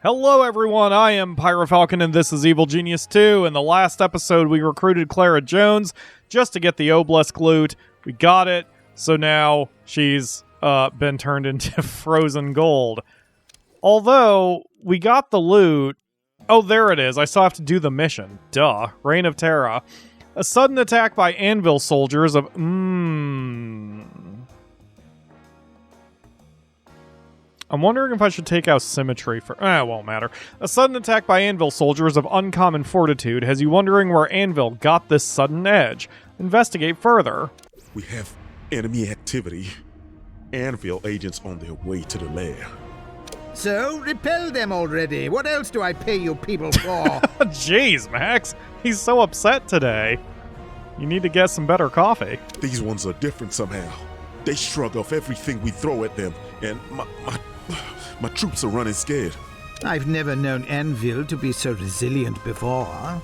Hello everyone, I am PyroFalkon and this is Evil Genius 2. In the last episode we recruited Clara Jones just to get the Obelisk loot. We got it, so now she's been turned into frozen gold. Although, we got the loot. Oh, there it is. I still have to do the mission. Duh. Reign of Terra. A sudden attack by anvil soldiers of... I'm wondering if I should take out symmetry for... it won't matter. A sudden attack by anvil soldiers of uncommon fortitude has you wondering where Anvil got this sudden edge. Investigate further. We have enemy activity. Anvil agents on their way to the lair. So, repel them already. What else do I pay you people for? Jeez, Max. He's so upset today. You need to get some better coffee. These ones are different somehow. They shrug off everything we throw at them, and my troops are running scared. I've never known Anvil to be so resilient before.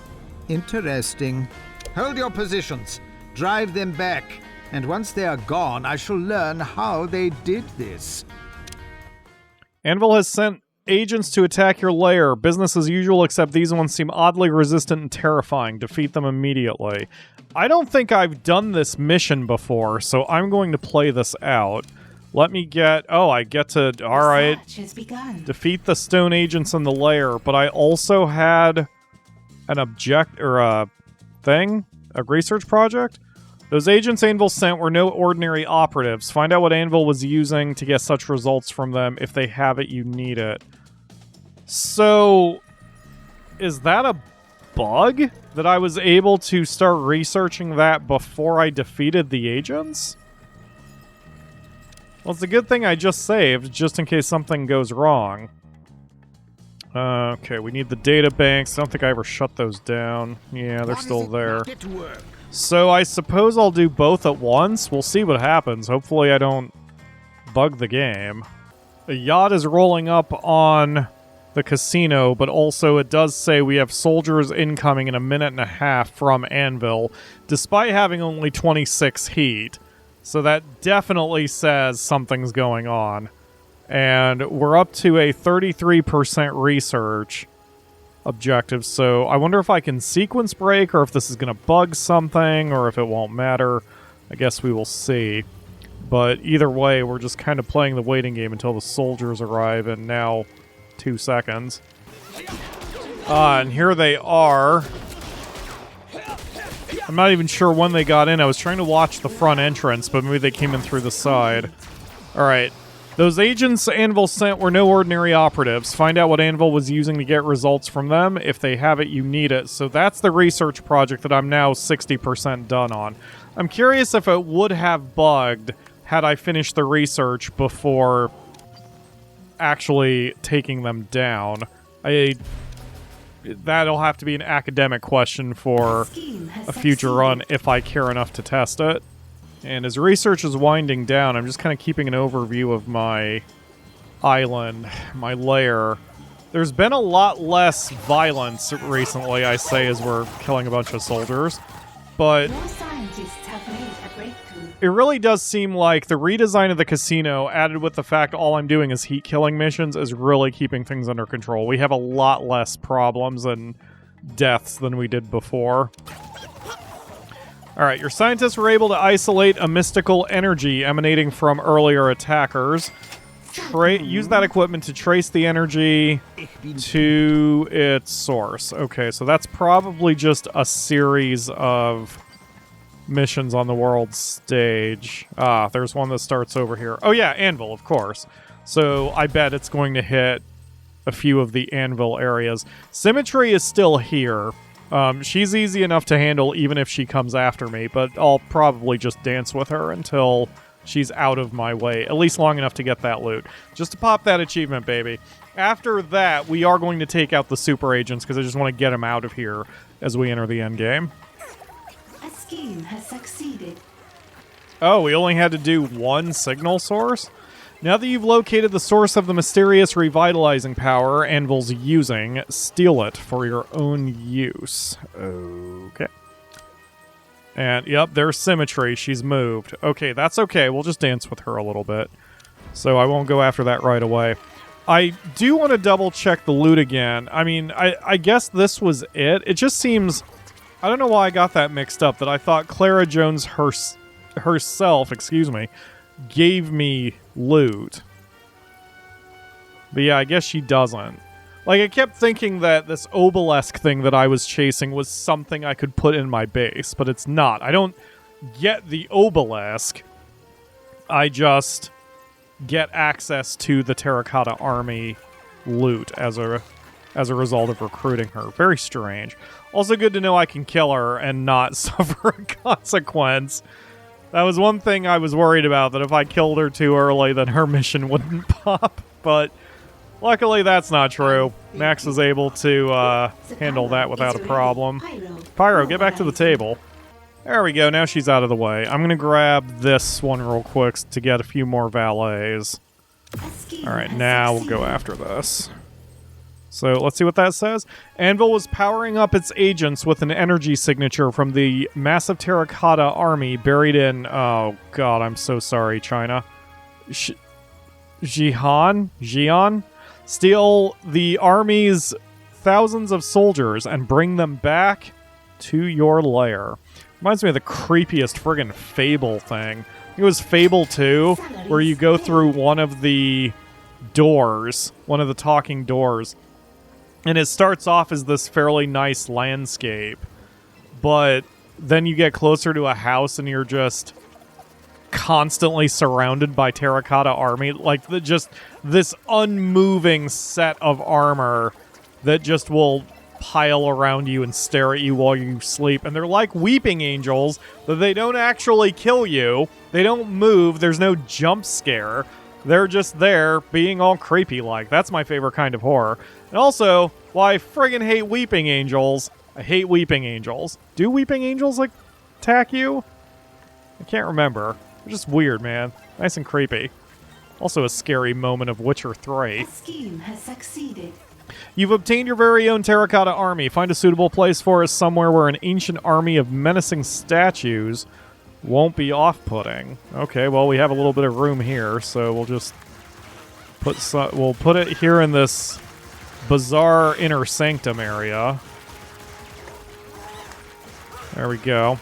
Interesting. Hold your positions. Drive them back. And once they are gone, I shall learn how they did this. Anvil has sent agents to attack your lair. Business as usual, except these ones seem oddly resistant and terrifying. Defeat them immediately. I don't think I've done this mission before, so I'm going to play this out. Let me get... Oh, I get to... Alright. Defeat the stone agents in the lair, but I also had an a research project? Those agents Anvil sent were no ordinary operatives. Find out what Anvil was using to get such results from them. If they have it, you need it. So, is that a bug? That I was able to start researching that before I defeated the agents? Well, it's a good thing I just saved, just in case something goes wrong. Okay, we need the data banks. I don't think I ever shut those down. Yeah, they're still there. So I suppose I'll do both at once. We'll see what happens. Hopefully I don't bug the game. A yacht is rolling up on the casino, but also it does say we have soldiers incoming in a minute and a half from Anvil, despite having only 26 heat. So that definitely says something's going on. And we're up to a 33% research objective, so I wonder if I can sequence break, or if this is going to bug something, or if it won't matter. I guess we will see. But either way, we're just kind of playing the waiting game until the soldiers arrive in now 2 seconds. And here they are. I'm not even sure when they got in. I was trying to watch the front entrance, but maybe they came in through the side. Alright. Those agents Anvil sent were no ordinary operatives. Find out what Anvil was using to get results from them. If they have it, you need it. So that's the research project that I'm now 60% done on. I'm curious if it would have bugged had I finished the research before actually taking them down. That'll have to be an academic question for a future run if I care enough to test it. And as research is winding down, I'm just kind of keeping an overview of my island, my lair. There's been a lot less violence recently, I say, as we're killing a bunch of soldiers. But it really does seem like the redesign of the casino, added with the fact all I'm doing is heat-killing missions, is really keeping things under control. We have a lot less problems and deaths than we did before. Alright, your scientists were able to isolate a mystical energy emanating from earlier attackers. Use that equipment to trace the energy to its source. Okay, so that's probably just a series of missions on the world stage. Ah, there's one that starts over here. Oh yeah, Anvil, of course. So I bet it's going to hit a few of the Anvil areas. Symmetry is still here. She's easy enough to handle even if she comes after me, but I'll probably just dance with her until she's out of my way, at least long enough to get that loot. Just to pop that achievement, baby. After that, we are going to take out the super agents, because I just want to get them out of here as we enter the end game. A scheme has succeeded. Oh, we only had to do one signal source? Now that you've located the source of the mysterious revitalizing power Anvil's using, steal it for your own use. Okay. And, yep, there's Symmetry. She's moved. Okay, that's okay. We'll just dance with her a little bit. So I won't go after that right away. I do want to double check the loot again. I mean, I guess this was it. It just seems... I don't know why I got that mixed up, that I thought Clara Jones herself, gave me loot. But yeah, I guess she doesn't. Like, I kept thinking that this obelisk thing that I was chasing was something I could put in my base, but it's not. I don't get the obelisk. I just get access to the Terracotta Army loot as a result of recruiting her. Very strange. Also good to know I can kill her and not suffer a consequence. That was one thing I was worried about, that if I killed her too early, then her mission wouldn't pop. But luckily that's not true. Max was able to handle that without a problem. Pyro, get back to the table. There we go, now she's out of the way. I'm going to grab this one real quick to get a few more valets. Alright, now we'll go after this. So let's see what that says. Anvil was powering up its agents with an energy signature from the massive Terracotta army buried in... Oh god, I'm so sorry, China. Jian? Steal the army's thousands of soldiers and bring them back to your lair. Reminds me of the creepiest friggin' Fable thing. It was Fable 2, where you go through one of the doors, one of the talking doors, and it starts off as this fairly nice landscape, but then you get closer to a house and you're just constantly surrounded by Terracotta army, like just this unmoving set of armor that just will pile around you and stare at you while you sleep. And they're like weeping angels, but they don't actually kill you. They don't move. There's no jump scare. They're just there being all creepy like. That's my favorite kind of horror. And also, why I friggin' hate weeping angels. I hate weeping angels. Do weeping angels, like, attack you? I can't remember. They're just weird, man. Nice and creepy. Also a scary moment of Witcher 3. A scheme has succeeded. You've obtained your very own Terracotta army. Find a suitable place for us somewhere where an ancient army of menacing statues won't be off-putting. Okay, well, we have a little bit of room here, so we'll just we'll put it here in this bizarre inner sanctum area. There we go.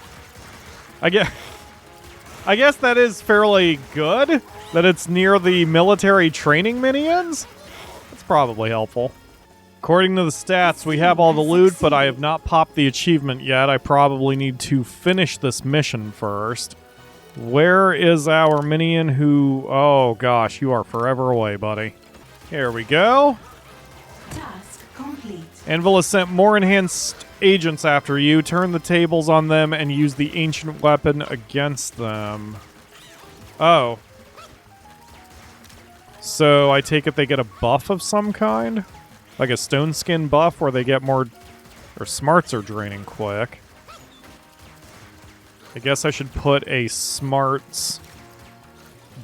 I guess that is fairly good, that it's near the military training minions. That's probably helpful. According to the stats, we have all the loot, but I have not popped the achievement yet. I probably need to finish this mission first. Where is our minion who... Oh, gosh, you are forever away, buddy. Here we go. Task complete. Anvil has sent more enhanced agents after you. Turn the tables on them and use the ancient weapon against them. Oh. So I take it they get a buff of some kind? Like a stone skin buff where they get more... Their smarts are draining quick. I guess I should put a smarts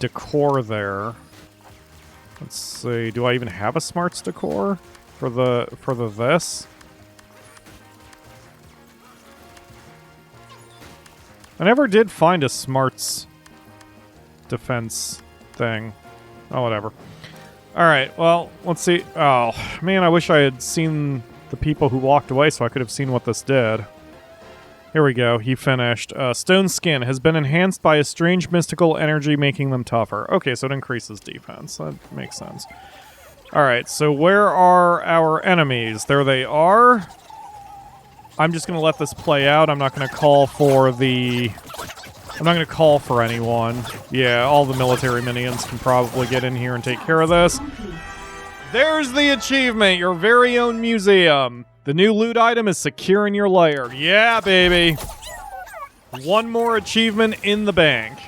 decor there. Let's see. Do I even have a smarts decor for the this? I never did find a smarts defense thing. Oh, whatever. Alright, well, let's see. Oh, man, I wish I had seen the people who walked away so I could have seen what this did. Here we go, he finished. Stone skin has been enhanced by a strange mystical energy making them tougher. Okay, so it increases defense. That makes sense. Alright, so where are our enemies? There they are. I'm just going to let this play out. I'm not going to call for the... I'm not going to call for anyone. Yeah, all the military minions can probably get in here and take care of this. There's the achievement, your very own museum. The new loot item is secure in your lair. Yeah, baby. One more achievement in the bank.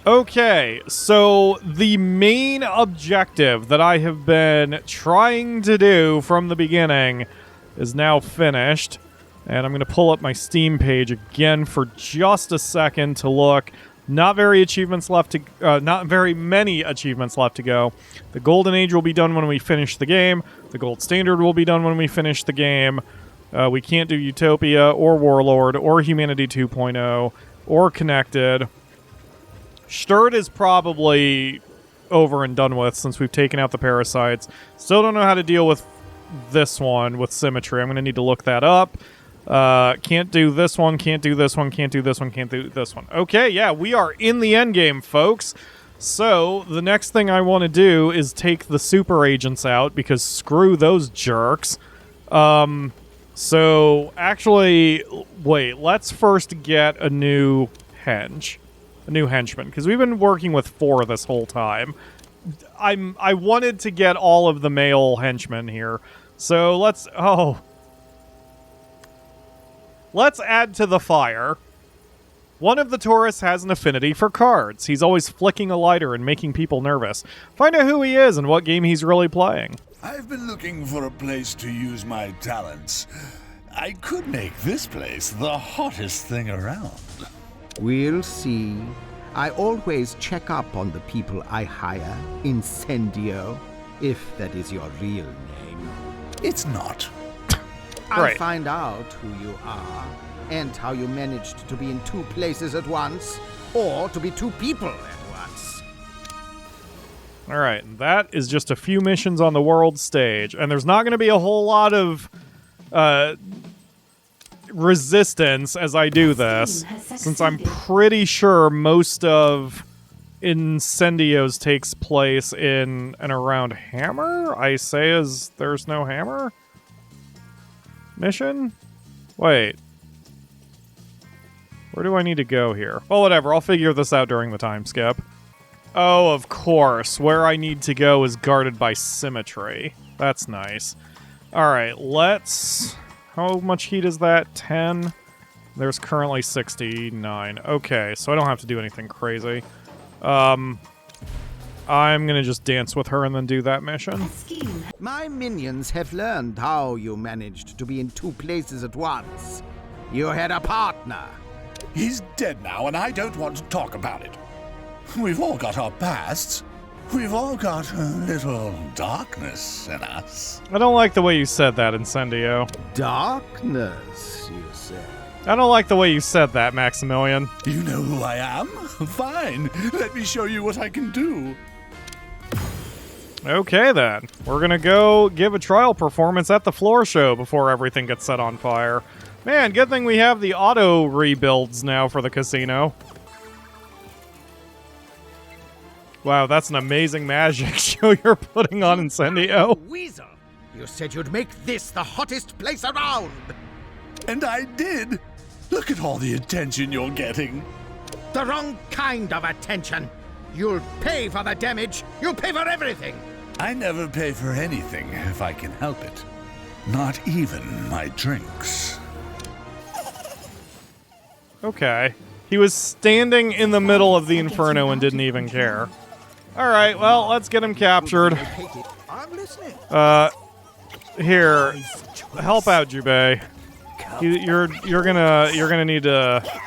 Okay, so the main objective that I have been trying to do from the beginning is now finished. And I'm going to pull up my Steam page again for just a second to look. Not very many achievements left to go. The Golden Age will be done when we finish the game. The Gold Standard will be done when we finish the game. We can't do Utopia or Warlord or Humanity 2.0 or Connected. Stirred is probably over and done with since we've taken out the parasites. Still don't know how to deal with this one with symmetry. I'm going to need to look that up. Can't do this one, can't do this one, can't do this one, can't do this one. Okay, yeah, we are in the end game, folks. So, the next thing I want to do is take the super agents out, because screw those jerks. So, actually, wait, let's first get a new henchman, because we've been working with 4 this whole time. I wanted to get all of the male henchmen here, so let's add to the fire. One of the tourists has an affinity for cards. He's always flicking a lighter and making people nervous. Find out who he is and what game he's really playing. I've been looking for a place to use my talents. I could make this place the hottest thing around. We'll see. I always check up on the people I hire, Incendio, if that is your real name. It's not. I'll Right. find out who you are, and how you managed to be in 2 places at once, or to be 2 people at once. Alright, that is just a few missions on the world stage, and there's not going to be a whole lot of resistance as I do this, since I'm pretty sure most of Incendio's takes place in and around Hammer? I say as there's no Hammer? Mission? Wait. Where do I need to go here? Well, whatever. I'll figure this out during the time skip. Oh, of course. Where I need to go is guarded by symmetry. That's nice. Alright, let's... How much heat is that? 10? There's currently 69. Okay, so I don't have to do anything crazy. I'm gonna just dance with her and then do that mission. A scheme. My minions have learned how you managed to be in 2 places at once. You had a partner. He's dead now, and I don't want to talk about it. We've all got our pasts. We've all got a little darkness in us. I don't like the way you said that, Incendio. Darkness, you say? I don't like the way you said that, Maximilian. You know who I am? Fine. Let me show you what I can do. Okay, then. We're gonna go give a trial performance at the floor show before everything gets set on fire. Man, good thing we have the auto rebuilds now for the casino. Wow, that's an amazing magic show you're putting on, Incendio. Weasel! You said you'd make this the hottest place around! And I did. Look at all the attention you're getting. The wrong kind of attention! You'll pay for the damage! You'll pay for everything! I never pay for anything if I can help it. Not even my drinks. Okay. He was standing in the middle of the inferno and didn't even care. Alright, well, let's get him captured. I'm listening. Here, help out, Jubei. You're gonna need to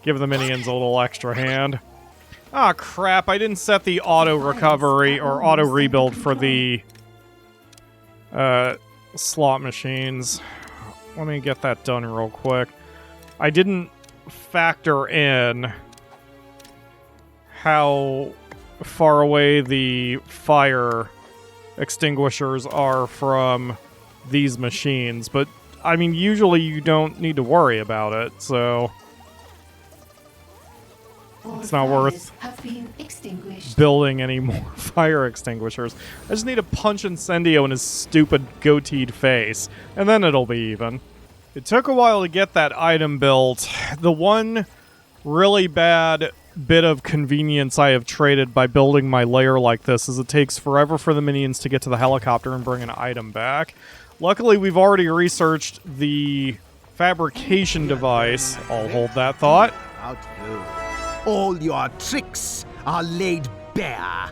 give the minions a little extra hand. Ah, crap! I didn't set the auto recovery or auto rebuild for the slot machines. Let me get that done real quick. I didn't factor in how far away the fire extinguishers are from these machines, but I mean, usually you don't need to worry about it, so it's not worth Have been extinguished. building any more fire extinguishers. I just need to punch Incendio in his stupid goateed face, and then it'll be even. It took a while to get that item built. The one really bad bit of convenience I have traded by building my lair like this is it takes forever for the minions to get to the helicopter and bring an item back. Luckily, we've already researched the fabrication device. I'll hold that thought. Out you. All your tricks are laid bare.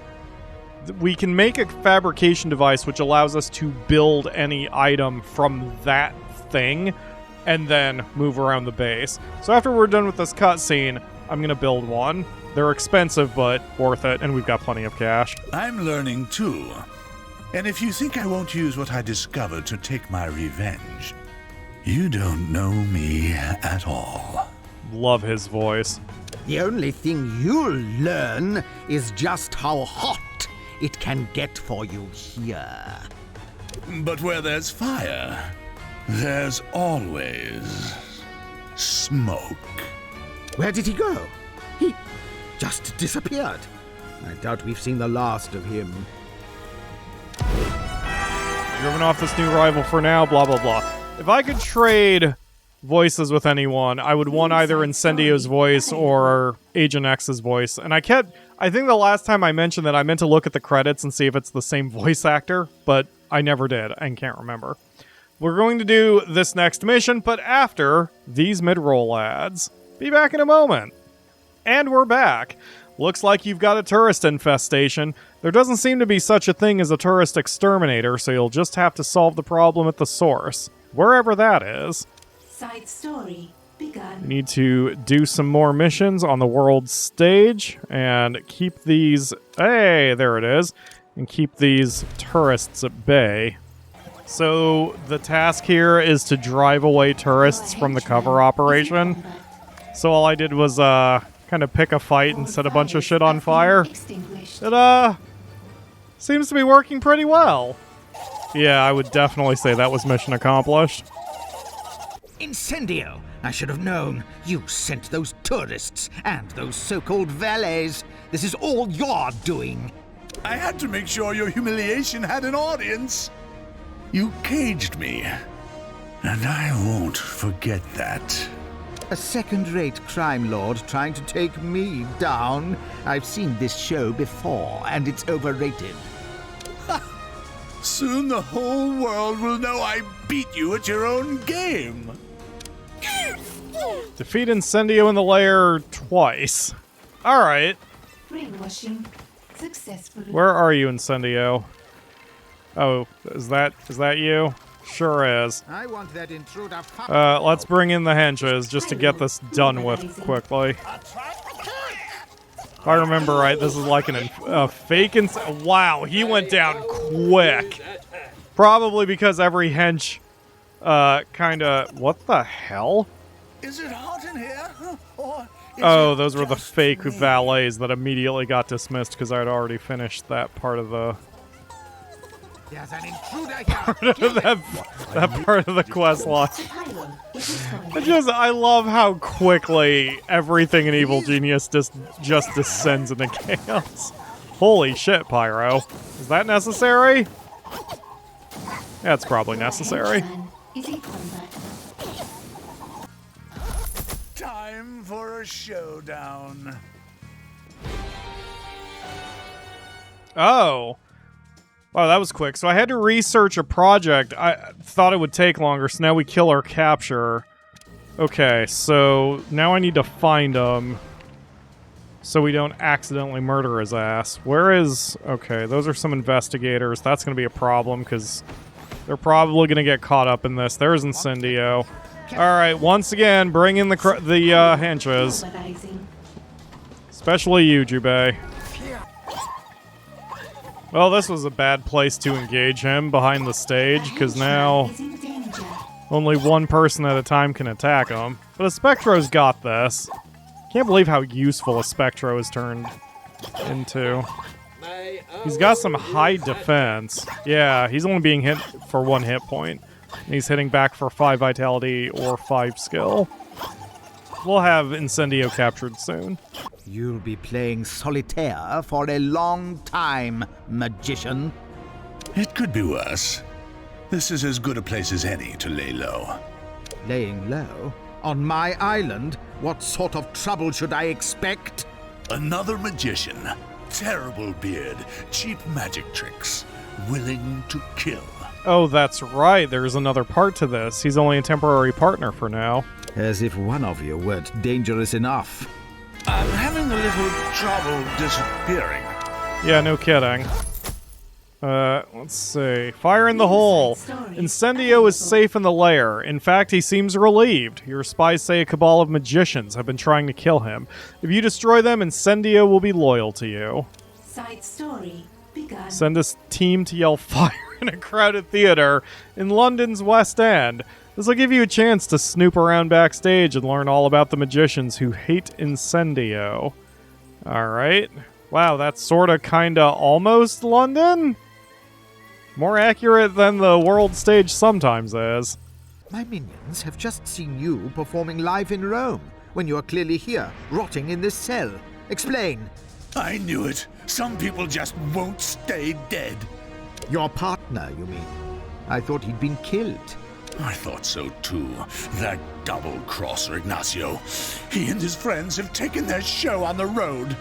We can make a fabrication device which allows us to build any item from that thing and then move around the base. So after we're done with this cutscene, I'm going to build one. They're expensive, but worth it, and we've got plenty of cash. I'm learning too. And if you think I won't use what I discovered to take my revenge, you don't know me at all. Love his voice. The only thing you'll learn is just how hot it can get for you here. But where there's fire, there's always smoke. Where did he go? He just disappeared. I doubt we've seen the last of him. Driven off this new rival for now, blah, blah, blah. If I could trade voices with anyone, I would want either Incendio's voice or Agent X's voice. And I think the last time I mentioned that I meant to look at the credits and see if it's the same voice actor, but I never did and can't remember. We're going to do this next mission, but after these mid-roll ads. Be back in a moment. And we're back. Looks like you've got a tourist infestation. There doesn't seem to be such a thing as a tourist exterminator, so you'll just have to solve the problem at the source. Wherever that is. Side story begun. We need to do some more missions on the world stage and keep these... Hey, there it is. And keep these tourists at bay. So the task here is to drive away tourists from the cover operation. So all I did was kind of pick a fight and set a bunch of shit on fire. It seems to be working pretty well. Yeah, I would definitely say that was mission accomplished. Incendio! I should have known. You sent those tourists and those so-called valets. This is all your doing. I had to make sure your humiliation had an audience. You caged me, and I won't forget that. A second-rate crime lord trying to take me down. I've seen this show before, and it's overrated. Soon the whole world will know I beat you at your own game. Defeat Incendio in the lair twice. Alright. Brainwashing successful. Where are you, Incendio? Oh, is that you? Sure is. I want that intruder. Let's bring in the henches just to get this done with quickly. If I remember right, this is like a fake wow, he went down quick. Probably because every hench, kinda... What the hell? Is it hot in here? Or Oh, those were the fake valets that immediately got dismissed because I'd already finished that part of the... There's an intruder here. that part of the quest line. I love how quickly everything in Evil Genius just descends into chaos. Holy shit, Pyro. Is that necessary? That's probably necessary. time for a showdown. Oh. Wow, that was quick. So I had to research a project. I thought it would take longer, so now we kill our capturer. Okay, so now I need to find him so we don't accidentally murder his ass. Where is... Okay, those are some investigators. That's going to be a problem, because they're probably going to get caught up in this. There's Incendio. Alright, once again, bring in the henches. Especially you, Jubei. Well, this was a bad place to engage him, behind the stage, because now only one person at a time can attack him. But a Spectro's got this. Can't believe how useful a Spectro has turned into. He's got some high defense. Yeah, he's only being hit for 1 hit point. And he's hitting back for 5 vitality or 5 skill. We'll have Incendio captured soon. You'll be playing solitaire for a long time, magician. It could be worse. This is as good a place as any to lay low. Laying low? On my island? What sort of trouble should I expect? Another magician. Terrible beard. Cheap magic tricks. Willing to kill. Oh, that's right. There's another part to this. He's only a temporary partner for now. As if one of you weren't dangerous enough. I'm having a little trouble disappearing. Yeah, no kidding. Let's see. Fire in the hole. Incendio is safe in the lair. In fact, he seems relieved. Your spies say a cabal of magicians have been trying to kill him. If you destroy them, Incendio will be loyal to you. Side story begun. Send a team to yell fire in a crowded theater in London's West End. This will give you a chance to snoop around backstage and learn all about the magicians who hate Incendio. Alright. Wow, that's sorta, kinda, almost London? More accurate than the world stage sometimes is. My minions have just seen you performing live in Rome, when you are clearly here, rotting in this cell. Explain. I knew it. Some people just won't stay dead. Your partner, you mean? I thought he'd been killed. I thought so too. That double-crosser Ignacio. He and his friends have taken their show on the road.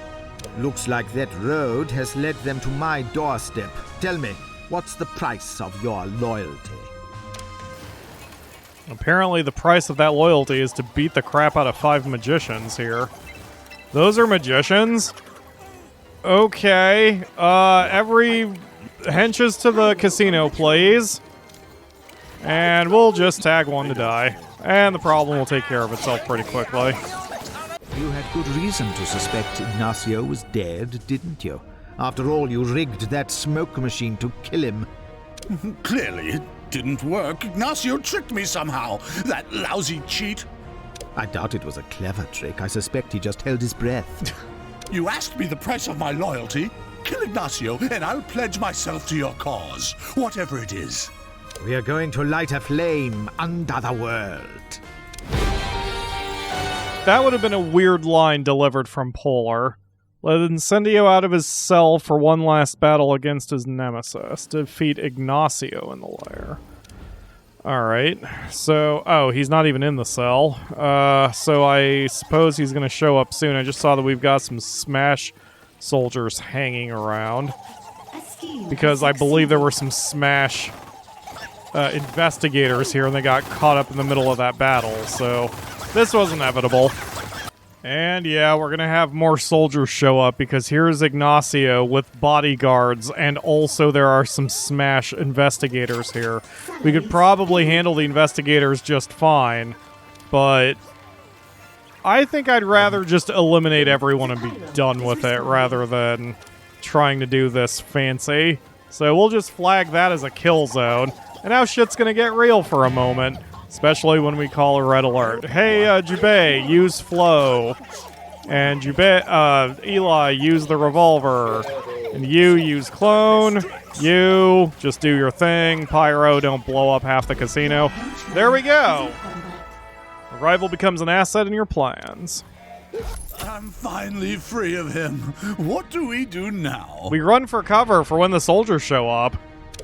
Looks like that road has led them to my doorstep. Tell me, what's the price of your loyalty? Apparently the price of that loyalty is to beat the crap out of 5 magicians here. Those are magicians? Okay. Every henches to the casino, please. And we'll just tag one to die. And the problem will take care of itself pretty quickly. You had good reason to suspect Ignacio was dead, didn't you? After all, you rigged that smoke machine to kill him. Clearly, it didn't work. Ignacio tricked me somehow. That lousy cheat. I doubt it was a clever trick. I suspect he just held his breath. You asked me the price of my loyalty. Kill Ignacio, and I'll pledge myself to your cause, whatever it is. We are going to light a flame under the world. That would have been a weird line delivered from Polar. Let Incendio out of his cell for one last battle against his nemesis. Defeat Ignacio in the lair. Alright, so... Oh, he's not even in the cell. So I suppose he's going to show up soon. I just saw that we've got some Smash soldiers hanging around. Because I believe there were some Smash investigators here and they got caught up in the middle of that battle, so this was inevitable. And yeah, we're gonna have more soldiers show up because here's Ignacio with bodyguards, and also there are some Smash investigators here. We could probably handle the investigators just fine, but I think I'd rather just eliminate everyone and be done with it rather than trying to do this fancy. So we'll just flag that as a kill zone. And now shit's gonna get real for a moment, especially when we call a red alert. Hey, Jubei, use flow. And Eli, use the revolver. And you use clone. You just do your thing. Pyro, don't blow up half the casino. There we go. The rival becomes an asset in your plans. I'm finally free of him. What do we do now? We run for cover for when the soldiers show up.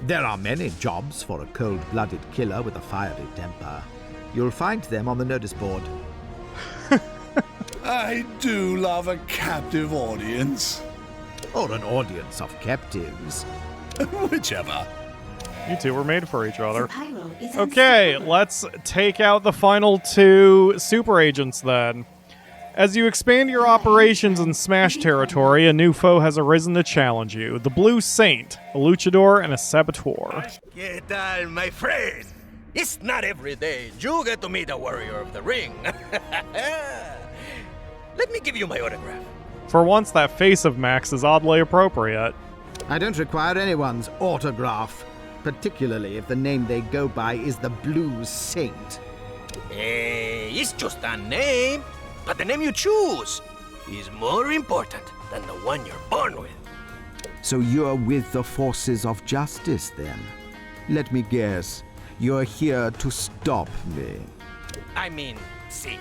There are many jobs for a cold-blooded killer with a fiery temper. You'll find them on the notice board. I do love a captive audience. Or an audience of captives. Whichever. You two were made for each other. Pyro is Okay, unstoppable. let's take out the final 2 super agents then. As you expand your operations in Smash territory, a new foe has arisen to challenge you. The Blue Saint, a Luchador, and a Saboteur. ¿Qué tal, my friend? It's not every day you get to meet a warrior of the ring. Let me give you my autograph. For once, that face of Max is oddly appropriate. I don't require anyone's autograph, particularly if the name they go by is the Blue Saint. Hey, it's just a name, but the name you choose is more important than the one you're born with. So you're with the forces of justice, then? Let me guess. You're here to stop me. I mean, see,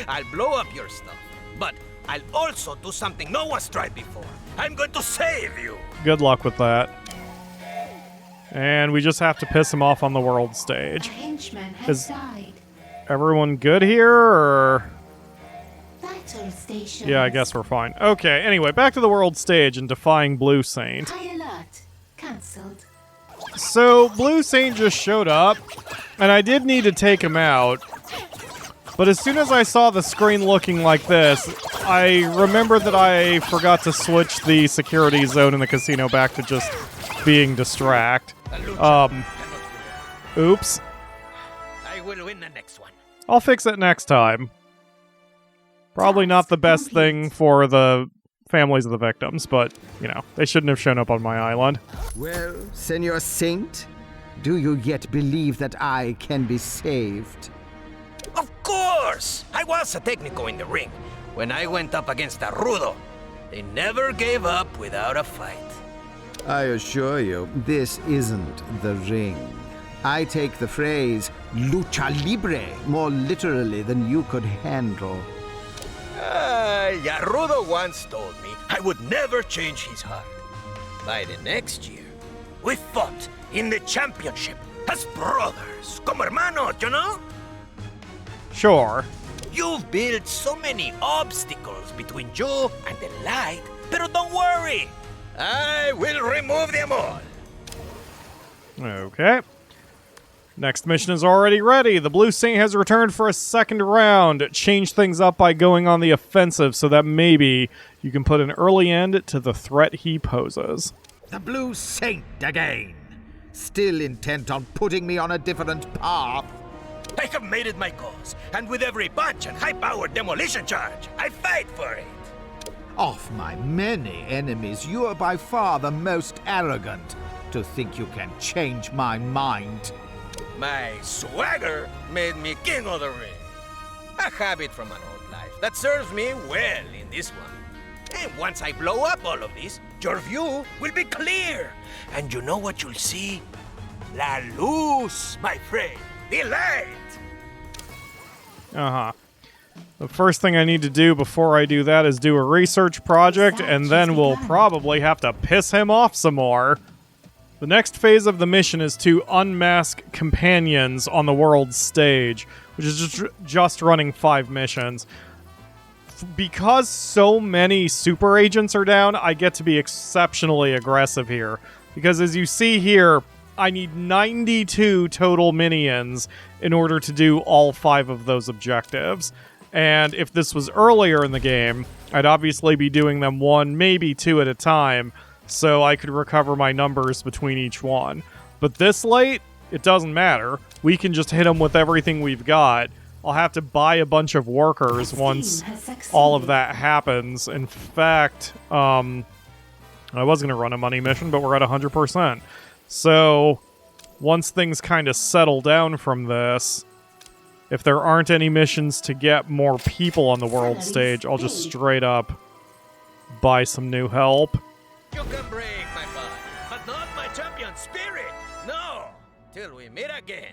I'll blow up your stuff, but I'll also do something no one's tried before. I'm going to save you. Good luck with that. And we just have to piss him off on the world A stage. henchman has Is- died. Everyone good here, or...? Battle station. Yeah, I guess we're fine. Okay, anyway, back to the world stage and defying Blue Saint. High alert. Cancelled. So, Blue Saint just showed up, and I did need to take him out. But as soon as I saw the screen looking like this, I remembered that I forgot to switch the security zone in the casino back to just being distract. Oops. I will win the next one. I'll fix it next time. Probably not the best thing for the families of the victims, but, you know, they shouldn't have shown up on my island. Well, Senor Saint, do you yet believe that I can be saved? Of course! I was a Technico in the ring when I went up against a Rudo. They never gave up without a fight. I assure you, this isn't the ring. I take the phrase lucha libre more literally than you could handle. Rudo once told me I would never change his heart. By the next year, we fought in the championship as brothers, como hermanos, you know? Sure. You've built so many obstacles between you and the light, pero don't worry. I will remove them all. Okay. Next mission is already ready. The Blue Saint has returned for a second round. Change things up by going on the offensive so that maybe you can put an early end to the threat he poses. The Blue Saint again. Still intent on putting me on a different path. I have made it my cause, and with every punch and high-powered demolition charge, I fight for it. Of my many enemies, you are by far the most arrogant to think you can change my mind. My swagger made me king of the ring. A habit from an old life that serves me well in this one. And once I blow up all of this, your view will be clear. And you know what you'll see? La luz, my friend. The light. Uh-huh. The first thing I need to do before I do that is do a research project, and then we'll probably have to piss him off some more. The next phase of the mission is to unmask companions on the world stage, which is just running 5 missions. Because so many super agents are down, I get to be exceptionally aggressive here. Because as you see here, I need 92 total minions in order to do all 5 of those objectives. And if this was earlier in the game, I'd obviously be doing them 1, maybe 2 at a time, so I could recover my numbers between each one. But this late, it doesn't matter. We can just hit them with everything we've got. I'll have to buy a bunch of workers once all of that happens. In fact, I was going to run a money mission, but we're at 100%. So, once things kind of settle down from this, if there aren't any missions to get more people on the world stage, I'll just straight up buy some new help. You can break my body, but not my champion spirit. No, till we meet again.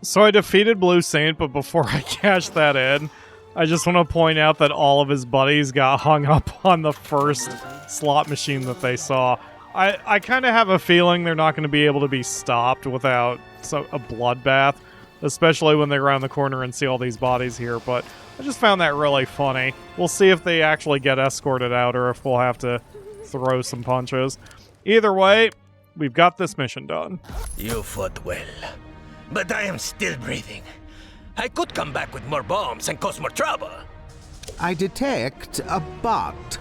So I defeated Blue Saint, but before I cash that in, I just want to point out that all of his buddies got hung up on the first slot machine that they saw. I kind of have a feeling they're not going to be able to be stopped without a bloodbath, especially when they round the corner and see all these bodies here, but I just found that really funny. We'll see if they actually get escorted out or if we'll have to throw some punches. Either way, we've got this mission done. You fought well, but I am still breathing. I could come back with more bombs and cause more trouble. I detect a but.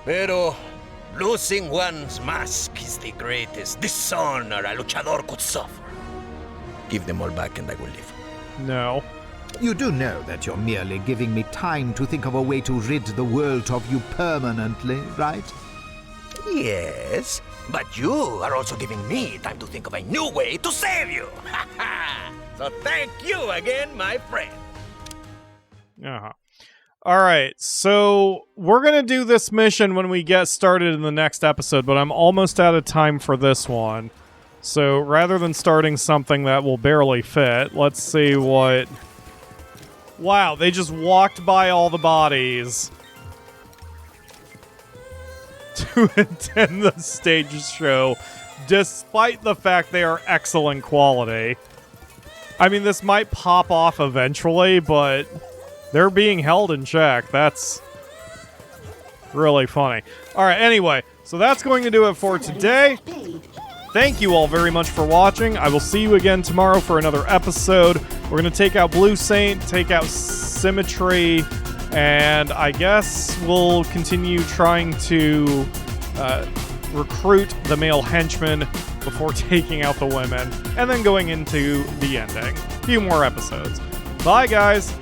Pero losing one's mask is the greatest dishonor a luchador could suffer. Give them all back and I will leave. No. You do know that you're merely giving me time to think of a way to rid the world of you permanently, right? Yes, but you are also giving me time to think of a new way to save you. So thank you again, my friend. Uh-huh. Alright, so we're going to do this mission when we get started in the next episode, but I'm almost out of time for this one. So rather than starting something that will barely fit, let's see what... Wow, they just walked by all the bodies to attend the stage show, despite the fact they are excellent quality. I mean, this might pop off eventually, but they're being held in check. That's really funny. Alright, anyway, so that's going to do it for today. Thank you all very much for watching. I will see you again tomorrow for another episode. We're going to take out Blue Saint, take out Symmetry, and I guess we'll continue trying to recruit the male henchmen before taking out the women, and then going into the ending. A few more episodes. Bye, guys!